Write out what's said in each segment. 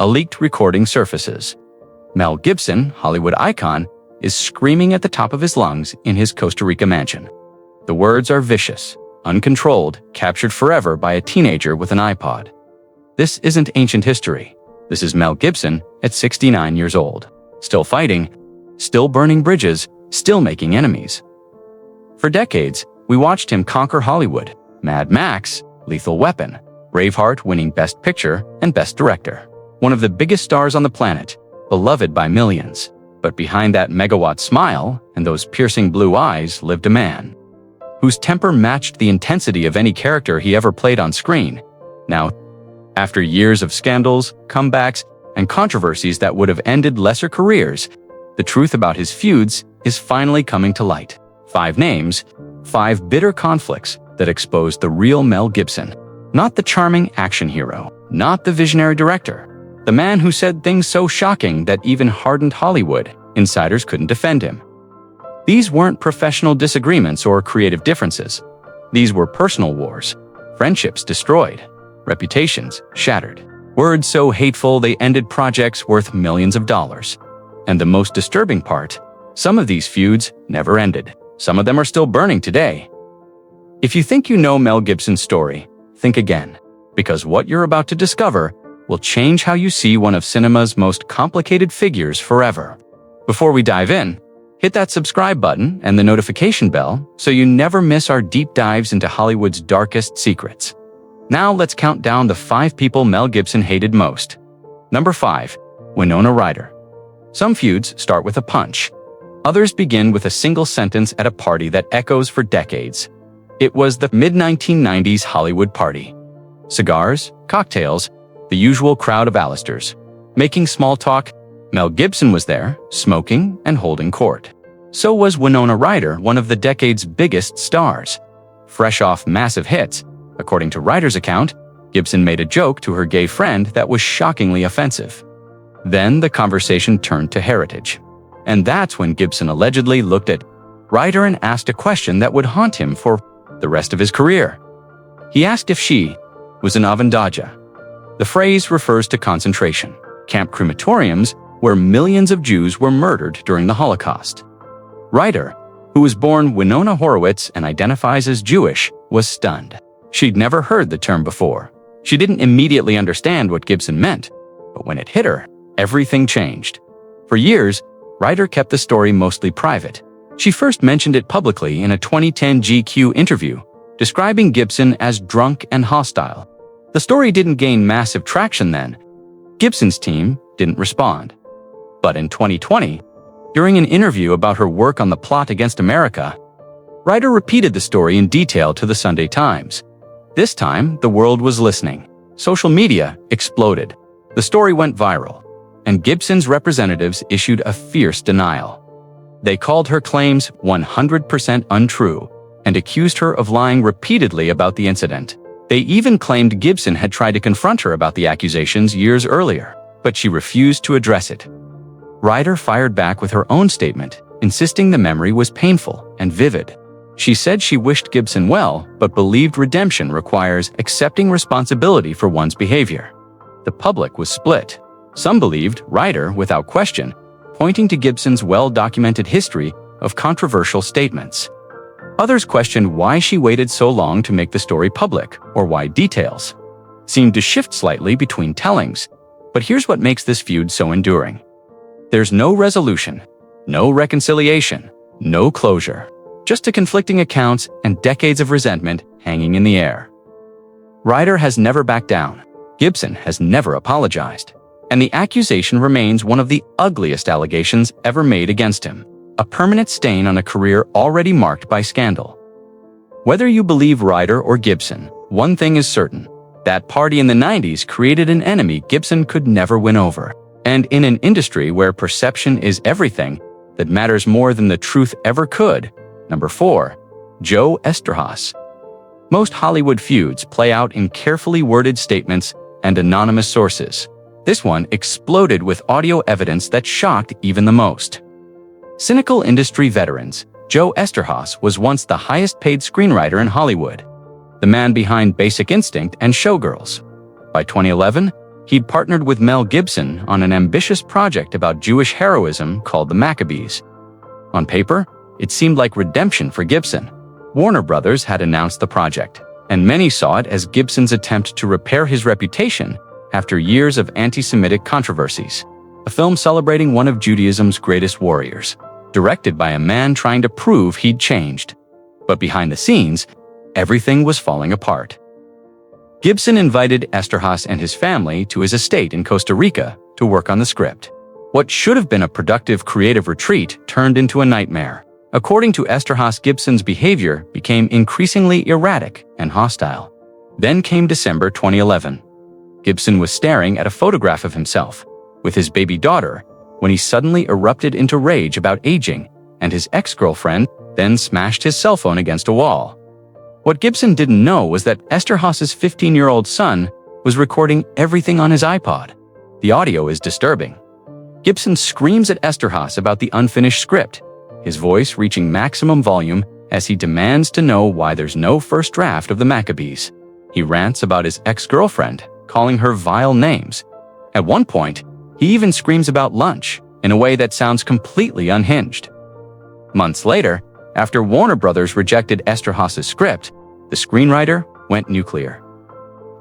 A leaked recording surfaces. Mel Gibson, Hollywood icon, is screaming at the top of his lungs in his Costa Rica mansion. The words are vicious, uncontrolled, captured forever by a teenager with an iPod. This isn't ancient history. This is Mel Gibson at 69 years old. Still fighting, still burning bridges, still making enemies. For decades, we watched him conquer Hollywood. Mad Max, Lethal Weapon, Braveheart winning Best Picture and Best Director. One of the biggest stars on the planet, beloved by millions. But behind that megawatt smile and those piercing blue eyes lived a man whose temper matched the intensity of any character he ever played on screen. Now, after years of scandals, comebacks, and controversies that would have ended lesser careers, the truth about his feuds is finally coming to light. 5 names, 5 bitter conflicts that exposed the real Mel Gibson. Not the charming action hero, not the visionary director, the man who said things so shocking that even hardened Hollywood insiders couldn't defend him. These weren't professional disagreements or creative differences. These were personal wars, friendships destroyed, reputations shattered. Words so hateful they ended projects worth millions of dollars. And the most disturbing part, some of these feuds never ended. Some of them are still burning today. If you think you know Mel Gibson's story, think again, because what you're about to discover will change how you see one of cinema's most complicated figures forever. Before we dive in, hit that subscribe button and the notification bell so you never miss our deep dives into Hollywood's darkest secrets. Now let's count down the 5 people Mel Gibson hated most. Number 5, Winona Ryder. Some feuds start with a punch. Others begin with a single sentence at a party that echoes for decades. It was the mid-1990s Hollywood party. Cigars, cocktails, the usual crowd of Alisters. Making small talk, Mel Gibson was there, smoking and holding court. So was Winona Ryder, one of the decade's biggest stars. Fresh off massive hits, according to Ryder's account, Gibson made a joke to her gay friend that was shockingly offensive. Then the conversation turned to heritage. And that's when Gibson allegedly looked at Ryder and asked a question that would haunt him for the rest of his career. He asked if she was an avantdaja. The phrase refers to concentration camp crematoriums where millions of Jews were murdered during the Holocaust. Ryder, who was born Winona Horowitz and identifies as Jewish, was stunned. She'd never heard the term before. She didn't immediately understand what Gibson meant, but when it hit her, everything changed. For years, Ryder kept the story mostly private. She first mentioned it publicly in a 2010 GQ interview, describing Gibson as drunk and hostile. The story didn't gain massive traction then. Gibson's team didn't respond. But in 2020, during an interview about her work on the plot against America, Ryder repeated the story in detail to the Sunday Times. This time, the world was listening. Social media exploded. The story went viral, and Gibson's representatives issued a fierce denial. They called her claims 100% untrue and accused her of lying repeatedly about the incident. They even claimed Gibson had tried to confront her about the accusations years earlier, but she refused to address it. Ryder fired back with her own statement, insisting the memory was painful and vivid. She said she wished Gibson well, but believed redemption requires accepting responsibility for one's behavior. The public was split. Some believed Ryder, without question, pointing to Gibson's well-documented history of controversial statements. Others questioned why she waited so long to make the story public, or why details seemed to shift slightly between tellings. But here's what makes this feud so enduring. There's no resolution, no reconciliation, no closure, just the conflicting accounts and decades of resentment hanging in the air. Ryder has never backed down. Gibson has never apologized. And the accusation remains one of the ugliest allegations ever made against him. A permanent stain on a career already marked by scandal. Whether you believe Ryder or Gibson, one thing is certain. That party in the 90s created an enemy Gibson could never win over. And in an industry where perception is everything, that matters more than the truth ever could. Number 4, Joe Eszterhas. Most Hollywood feuds play out in carefully worded statements and anonymous sources. This one exploded with audio evidence that shocked even the most. Cynical industry veterans, Joe Eszterhas was once the highest-paid screenwriter in Hollywood, the man behind Basic Instinct and Showgirls. By 2011, He'd partnered with Mel Gibson on an ambitious project about Jewish heroism called the Maccabees. On paper, it seemed like redemption for Gibson. Warner Brothers had announced the project, and many saw it as Gibson's attempt to repair his reputation after years of anti-Semitic controversies. A film celebrating one of Judaism's greatest warriors, directed by a man trying to prove he'd changed. But behind the scenes, everything was falling apart. Gibson invited Eszterhas and his family to his estate in Costa Rica to work on the script. What should have been a productive creative retreat turned into a nightmare. According to Eszterhas, Gibson's behavior became increasingly erratic and hostile. Then came December 2011. Gibson was staring at a photograph of himself with his baby daughter when he suddenly erupted into rage about aging, and his ex-girlfriend then smashed his cell phone against a wall. What Gibson didn't know was that Eszterhas's 15-year-old son was recording everything on his iPod. The audio is disturbing. Gibson screams at Eszterhas about the unfinished script, his voice reaching maximum volume as he demands to know why there's no first draft of the Maccabees. He rants about his ex-girlfriend, calling her vile names. At one point, he even screams about lunch in a way that sounds completely unhinged. Months later, after Warner Brothers rejected Eszterhas's script, the screenwriter went nuclear.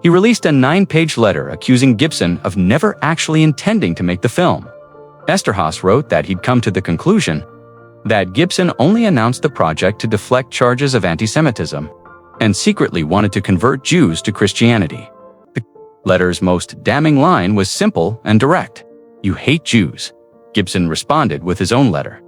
He released a 9-page letter accusing Gibson of never actually intending to make the film. Eszterhas wrote that he'd come to the conclusion that Gibson only announced the project to deflect charges of anti-Semitism and secretly wanted to convert Jews to Christianity. The letter's most damning line was simple and direct. "You hate Jews." Gibson responded with his own letter,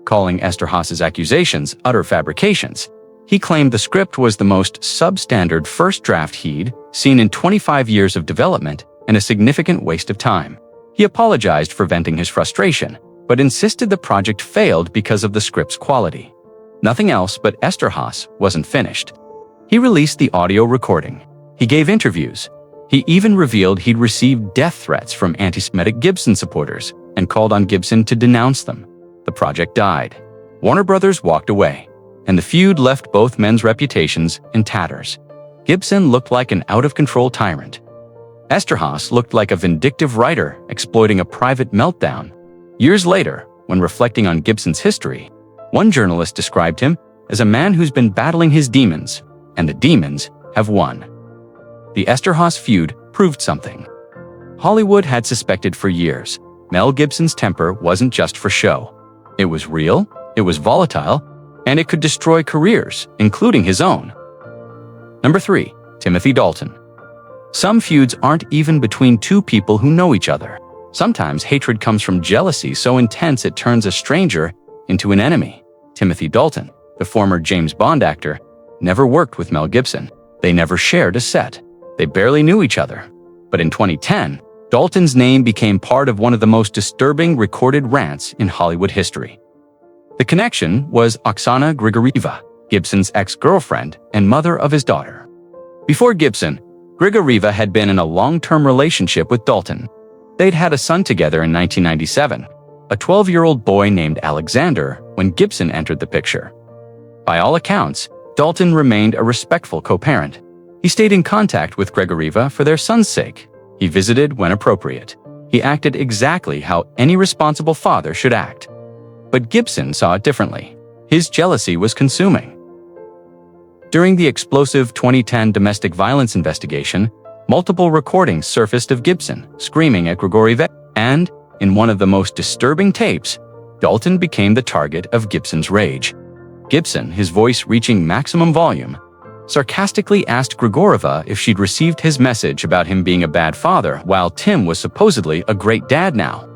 calling Eszterhas's accusations utter fabrications. He claimed the script was the most substandard first draft he'd seen in 25 years of development and a significant waste of time. He apologized for venting his frustration, but insisted the project failed because of the script's quality. Nothing else but Eszterhas wasn't finished. He released the audio recording. He gave interviews. He even revealed he'd received death threats from anti-Semitic Gibson supporters and called on Gibson to denounce them. The project died. Warner Brothers walked away, and the feud left both men's reputations in tatters. Gibson looked like an out-of-control tyrant. Eszterhas looked like a vindictive writer exploiting a private meltdown. Years later, when reflecting on Gibson's history, one journalist described him as a man who's been battling his demons, and the demons have won. The Eszterhas feud proved something. Hollywood had suspected for years Mel Gibson's temper wasn't just for show. It was real, it was volatile, and it could destroy careers, including his own. Number 3. Timothy Dalton. Some feuds aren't even between two people who know each other. Sometimes hatred comes from jealousy so intense it turns a stranger into an enemy. Timothy Dalton, the former James Bond actor, never worked with Mel Gibson. They never shared a set. They barely knew each other. But in 2010, Dalton's name became part of one of the most disturbing recorded rants in Hollywood history. The connection was Oksana Grigorieva, Gibson's ex-girlfriend and mother of his daughter. Before Gibson, Grigorieva had been in a long-term relationship with Dalton. They'd had a son together in 1997, a 12-year-old boy named Alexander, when Gibson entered the picture. By all accounts, Dalton remained a respectful co-parent. He stayed in contact with Grigorieva for their son's sake. He visited when appropriate. He acted exactly how any responsible father should act. But Gibson saw it differently. His jealousy was consuming. During the explosive 2010 domestic violence investigation, multiple recordings surfaced of Gibson screaming at Grigorieva, and, in one of the most disturbing tapes, Dalton became the target of Gibson's rage. Gibson, his voice reaching maximum volume, sarcastically asked Grigorieva if she'd received his message about him being a bad father while Tim was supposedly a great dad now.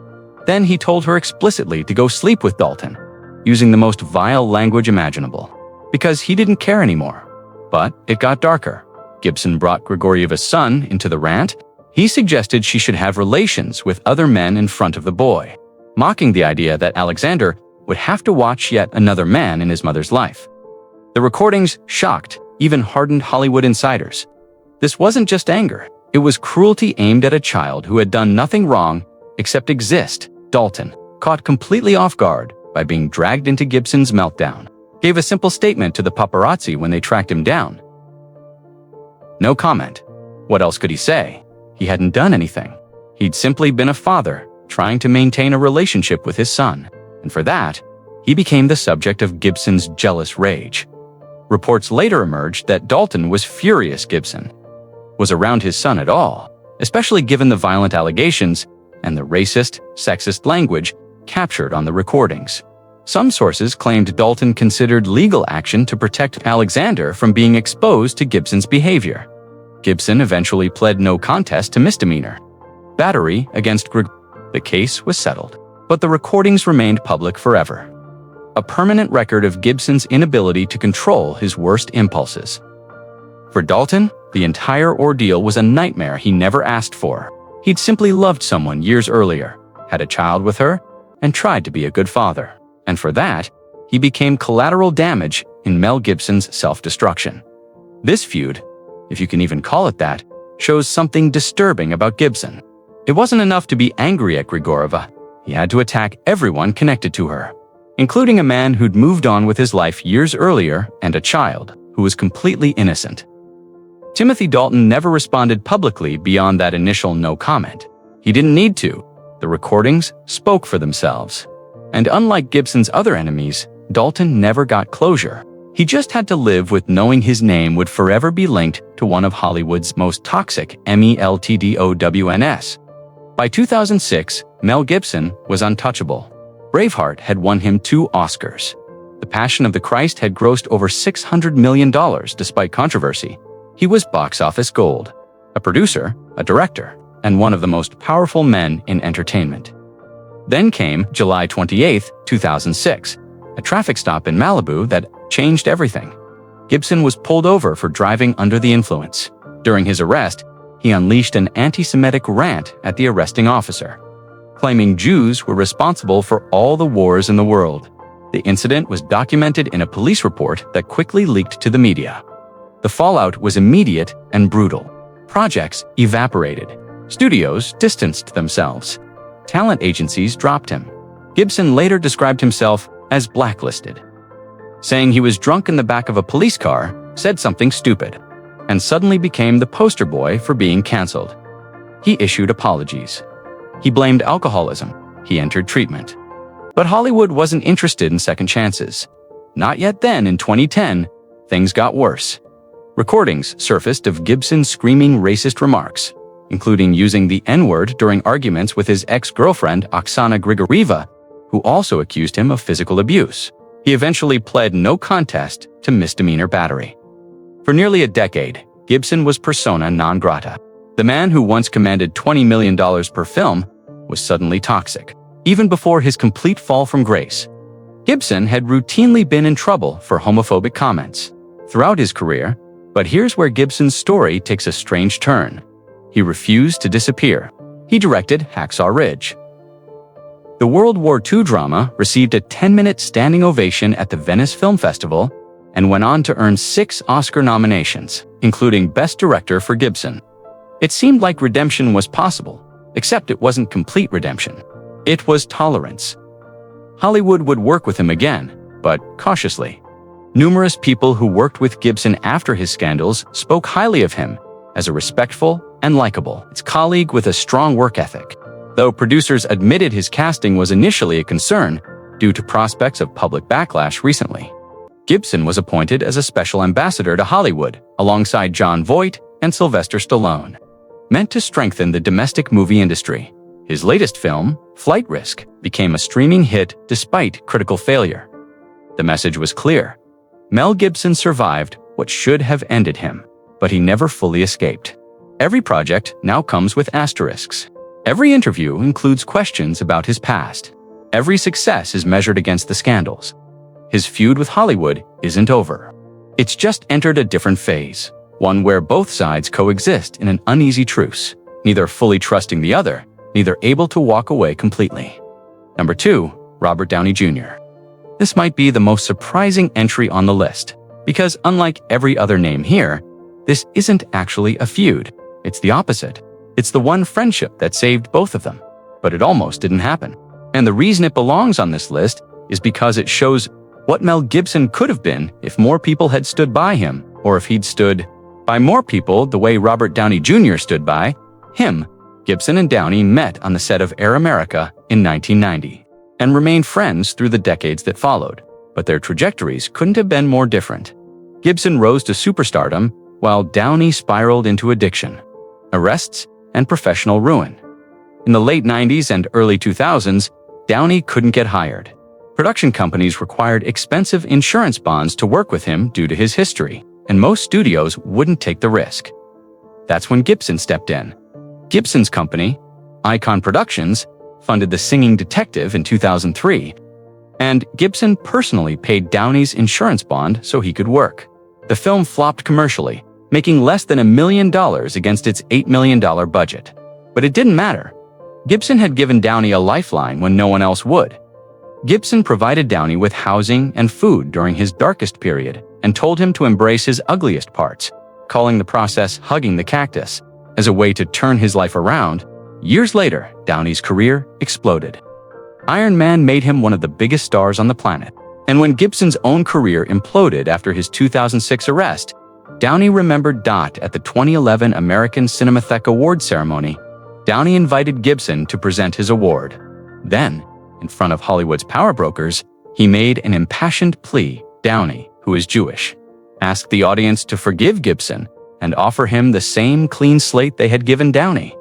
Then he told her explicitly to go sleep with Dalton, using the most vile language imaginable, because he didn't care anymore. But it got darker. Gibson brought Grigorieva's son into the rant. He suggested she should have relations with other men in front of the boy, mocking the idea that Alexander would have to watch yet another man in his mother's life. The recordings shocked even hardened Hollywood insiders. This wasn't just anger. It was cruelty aimed at a child who had done nothing wrong except exist. Dalton, caught completely off guard by being dragged into Gibson's meltdown, gave a simple statement to the paparazzi when they tracked him down. No comment. What else could he say? He hadn't done anything. He'd simply been a father, trying to maintain a relationship with his son, and for that, he became the subject of Gibson's jealous rage. Reports later emerged that Dalton was furious Gibson was around his son at all, especially given the violent allegations and the racist, sexist language captured on the recordings. Some sources claimed Dalton considered legal action to protect Alexander from being exposed to Gibson's behavior. Gibson eventually pled no contest to misdemeanor battery against Greg. The case was settled, but the recordings remained public forever, a permanent record of Gibson's inability to control his worst impulses. For Dalton, the entire ordeal was a nightmare he never asked for. He'd simply loved someone years earlier, had a child with her, and tried to be a good father. And for that, he became collateral damage in Mel Gibson's self-destruction. This feud, if you can even call it that, shows something disturbing about Gibson. It wasn't enough to be angry at Grigorova. He had to attack everyone connected to her, including a man who'd moved on with his life years earlier and a child who was completely innocent. Timothy Dalton never responded publicly beyond that initial no comment. He didn't need to. The recordings spoke for themselves. And unlike Gibson's other enemies, Dalton never got closure. He just had to live with knowing his name would forever be linked to one of Hollywood's most toxic MELTDOWNS. By 2006, Mel Gibson was untouchable. Braveheart had won him 2 Oscars. The Passion of the Christ had grossed over $600 million despite controversy. He was box office gold, a producer, a director, and one of the most powerful men in entertainment. Then came July 28, 2006, a traffic stop in Malibu that changed everything. Gibson was pulled over for driving under the influence. During his arrest, he unleashed an anti-Semitic rant at the arresting officer, claiming Jews were responsible for all the wars in the world. The incident was documented in a police report that quickly leaked to the media. The fallout was immediate and brutal. Projects evaporated. Studios distanced themselves. Talent agencies dropped him. Gibson later described himself as blacklisted, saying he was drunk in the back of a police car, said something stupid, and suddenly became the poster boy for being canceled. He issued apologies. He blamed alcoholism. He entered treatment. But Hollywood wasn't interested in second chances. Not yet then. In 2010, things got worse. Recordings surfaced of Gibson screaming racist remarks, including using the N-word during arguments with his ex-girlfriend Oksana Grigorieva, who also accused him of physical abuse. He eventually pled no contest to misdemeanor battery. For nearly a decade, Gibson was persona non grata. The man who once commanded $20 million per film was suddenly toxic. Even before his complete fall from grace, Gibson had routinely been in trouble for homophobic comments throughout his career. But here's where Gibson's story takes a strange turn. He refused to disappear. He directed Hacksaw Ridge. The World War II drama received a 10-minute standing ovation at the Venice Film Festival and went on to earn 6 Oscar nominations, including Best Director for Gibson. It seemed like redemption was possible, except it wasn't complete redemption. It was tolerance. Hollywood would work with him again, but cautiously. Numerous people who worked with Gibson after his scandals spoke highly of him as a respectful and likable colleague with a strong work ethic. Though producers admitted his casting was initially a concern due to prospects of public backlash recently. Gibson was appointed as a special ambassador to Hollywood alongside Jon Voight and Sylvester Stallone, meant to strengthen the domestic movie industry. His latest film, Flight Risk, became a streaming hit despite critical failure. The message was clear. Mel Gibson survived what should have ended him, but he never fully escaped. Every project now comes with asterisks. Every interview includes questions about his past. Every success is measured against the scandals. His feud with Hollywood isn't over. It's just entered a different phase, one where both sides coexist in an uneasy truce, neither fully trusting the other, neither able to walk away completely. Number 2, Robert Downey Jr. This might be the most surprising entry on the list, because unlike every other name here, this isn't actually a feud. It's the opposite. It's the one friendship that saved both of them. But it almost didn't happen. And the reason it belongs on this list is because it shows what Mel Gibson could have been if more people had stood by him, or if he'd stood by more people the way Robert Downey Jr. stood by him. Gibson and Downey met on the set of Air America in 1990 and remained friends through the decades that followed, but their trajectories couldn't have been more different. Gibson rose to superstardom while Downey spiraled into addiction, arrests, and professional ruin. In the late 90s and early 2000s, Downey couldn't get hired. Production companies required expensive insurance bonds to work with him due to his history, and most studios wouldn't take the risk. That's when Gibson stepped in. Gibson's company, Icon Productions, funded The Singing Detective in 2003, and Gibson personally paid Downey's insurance bond so he could work. The film flopped commercially, making less than $1 million against its $8 million budget. But it didn't matter. Gibson had given Downey a lifeline when no one else would. Gibson provided Downey with housing and food during his darkest period and told him to embrace his ugliest parts, calling the process hugging the cactus. As a way to turn his life around, years later, Downey's career exploded. Iron Man made him one of the biggest stars on the planet. And when Gibson's own career imploded after his 2006 arrest, Downey remembered Dot at the 2011 American Cinematheque Awards ceremony. Downey invited Gibson to present his award. Then, in front of Hollywood's power brokers, he made an impassioned plea. Downey, who is Jewish, asked the audience to forgive Gibson and offer him the same clean slate they had given Downey,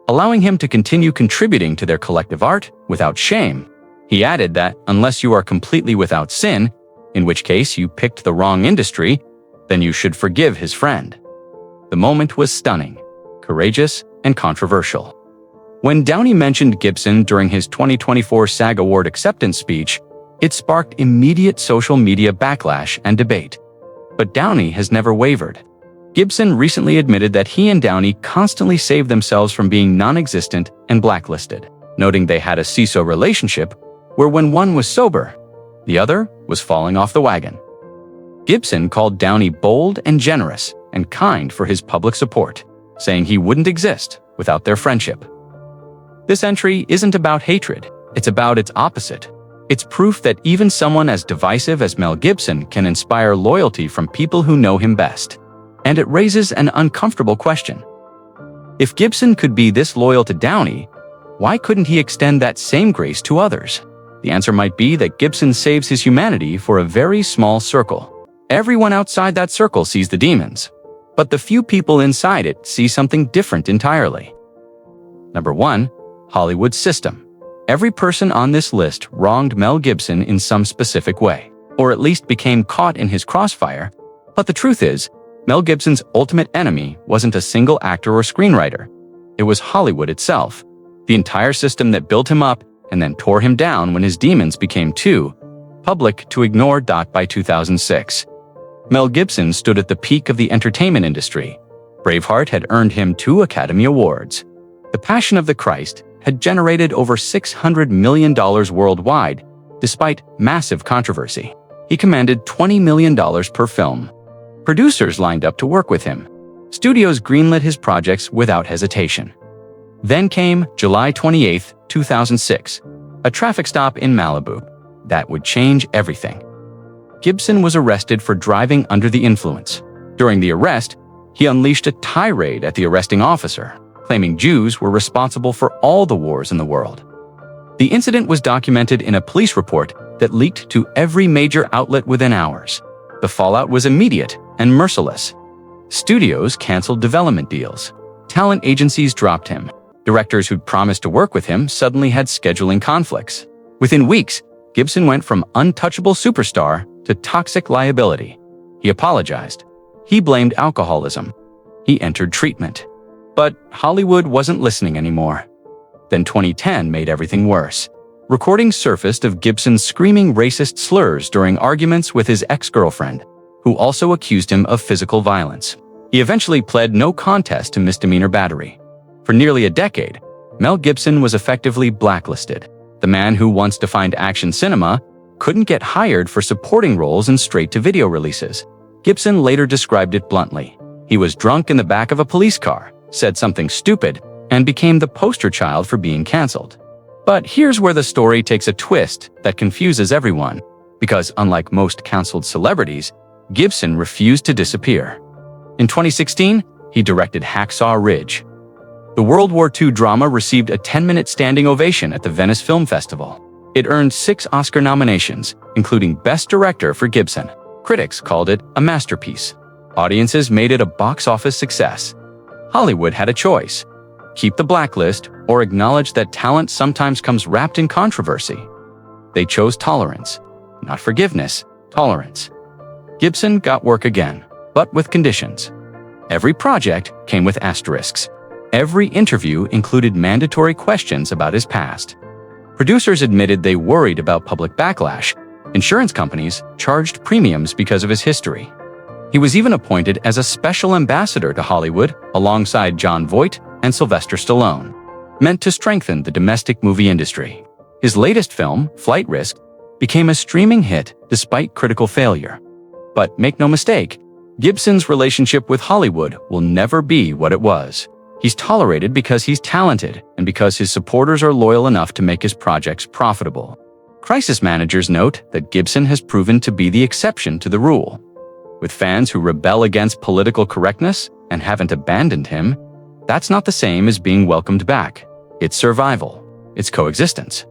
allowing him to continue contributing to their collective art without shame. He added that unless you are completely without sin, in which case you picked the wrong industry, then you should forgive his friend. The moment was stunning, courageous, and controversial. When Downey mentioned Gibson during his 2024 SAG Award acceptance speech, it sparked immediate social media backlash and debate. But Downey has never wavered. Gibson recently admitted that he and Downey constantly saved themselves from being non-existent and blacklisted, noting they had a seesaw relationship where when one was sober, the other was falling off the wagon. Gibson called Downey bold and generous and kind for his public support, saying he wouldn't exist without their friendship. This entry isn't about hatred, it's about its opposite. It's proof that even someone as divisive as Mel Gibson can inspire loyalty from people who know him best. And it raises an uncomfortable question. If Gibson could be this loyal to Downey, why couldn't he extend that same grace to others? The answer might be that Gibson saves his humanity for a very small circle. Everyone outside that circle sees the demons, but the few people inside it see something different entirely. Number 1. Hollywood system. Every person on this list wronged Mel Gibson in some specific way, or at least became caught in his crossfire. But the truth is, Mel Gibson's ultimate enemy wasn't a single actor or screenwriter. It was Hollywood itself, the entire system that built him up and then tore him down when his demons became too public to ignore. By 2006, Mel Gibson stood at the peak of the entertainment industry. Braveheart had earned him 2 Academy Awards. The Passion of the Christ had generated over $600 million worldwide, despite massive controversy. He commanded $20 million per film. Producers lined up to work with him. Studios greenlit his projects without hesitation. Then came July 28, 2006, a traffic stop in Malibu. That would change everything. Gibson was arrested for driving under the influence. During the arrest, he unleashed a tirade at the arresting officer, claiming Jews were responsible for all the wars in the world. The incident was documented in a police report that leaked to every major outlet within hours. The fallout was immediate and merciless. Studios canceled development deals. Talent agencies dropped him. Directors who'd promised to work with him suddenly had scheduling conflicts. Within weeks, Gibson went from untouchable superstar to toxic liability. He apologized. He blamed alcoholism. He entered treatment. But Hollywood wasn't listening anymore. Then 2010 made everything worse. Recordings surfaced of Gibson screaming racist slurs during arguments with his ex-girlfriend, who also accused him of physical violence. He eventually pled no contest to misdemeanor battery. For nearly a decade, Mel Gibson was effectively blacklisted. The man who once defined action cinema couldn't get hired for supporting roles in straight-to-video releases. Gibson later described it bluntly. He was drunk in the back of a police car, said something stupid, and became the poster child for being canceled. But here's where the story takes a twist that confuses everyone, because unlike most canceled celebrities, Gibson refused to disappear. In 2016, he directed Hacksaw Ridge. The World War II drama received a 10-minute standing ovation at the Venice Film Festival. It earned 6 Oscar nominations, including Best Director for Gibson. Critics called it a masterpiece. Audiences made it a box office success. Hollywood had a choice: keep the blacklist or acknowledge that talent sometimes comes wrapped in controversy. They chose tolerance. Not forgiveness, tolerance. Gibson got work again, but with conditions. Every project came with asterisks. Every interview included mandatory questions about his past. Producers admitted they worried about public backlash. Insurance companies charged premiums because of his history. He was even appointed as a special ambassador to Hollywood alongside Jon Voight and Sylvester Stallone, meant to strengthen the domestic movie industry. His latest film, Flight Risk, became a streaming hit despite critical failure. But make no mistake, Gibson's relationship with Hollywood will never be what it was. He's tolerated because he's talented and because his supporters are loyal enough to make his projects profitable. Crisis managers note that Gibson has proven to be the exception to the rule. With fans who rebel against political correctness and haven't abandoned him, that's not the same as being welcomed back. It's survival. It's coexistence.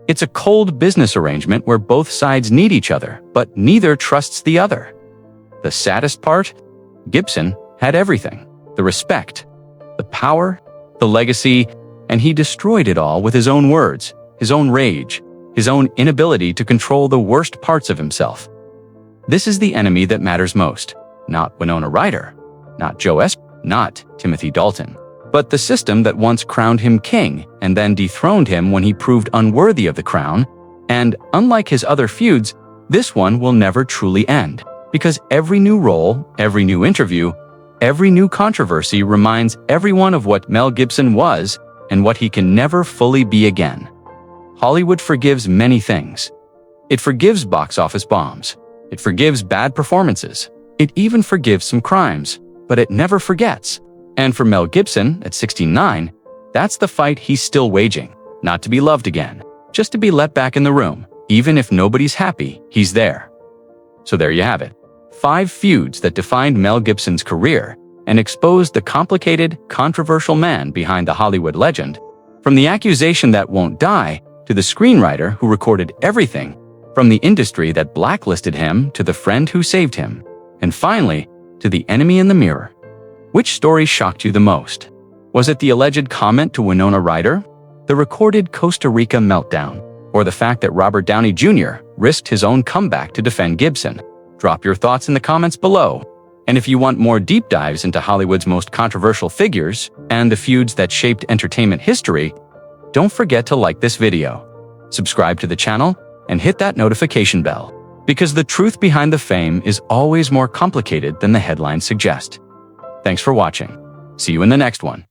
It's a cold business arrangement where both sides need each other, but neither trusts the other. The saddest part? Gibson had everything: the respect, the power, the legacy, and he destroyed it all with his own words, his own rage, his own inability to control the worst parts of himself. This is the enemy that matters most. Not Winona Ryder, not Joe Eszterhas, not Timothy Dalton, but the system that once crowned him king and then dethroned him when he proved unworthy of the crown. And unlike his other feuds, this one will never truly end, because every new role, every new interview, every new controversy reminds everyone of what Mel Gibson was and what he can never fully be again. Hollywood forgives many things. It forgives box office bombs. It forgives bad performances. It even forgives some crimes, but it never forgets. And for Mel Gibson, at 69, that's the fight he's still waging. Not to be loved again, just to be let back in the room. Even if nobody's happy, he's there. So there you have it. 5 feuds that defined Mel Gibson's career and exposed the complicated, controversial man behind the Hollywood legend. From the accusation that won't die, to the screenwriter who recorded everything, from the industry that blacklisted him to the friend who saved him, and finally, to the enemy in the mirror. Which story shocked you the most? Was it the alleged comment to Winona Ryder, the recorded Costa Rica meltdown, or the fact that Robert Downey Jr. risked his own comeback to defend Gibson? Drop your thoughts in the comments below. And if you want more deep dives into Hollywood's most controversial figures and the feuds that shaped entertainment history, don't forget to like this video, subscribe to the channel, and hit that notification bell, because the truth behind the fame is always more complicated than the headlines suggest. Thanks for watching. See you in the next one.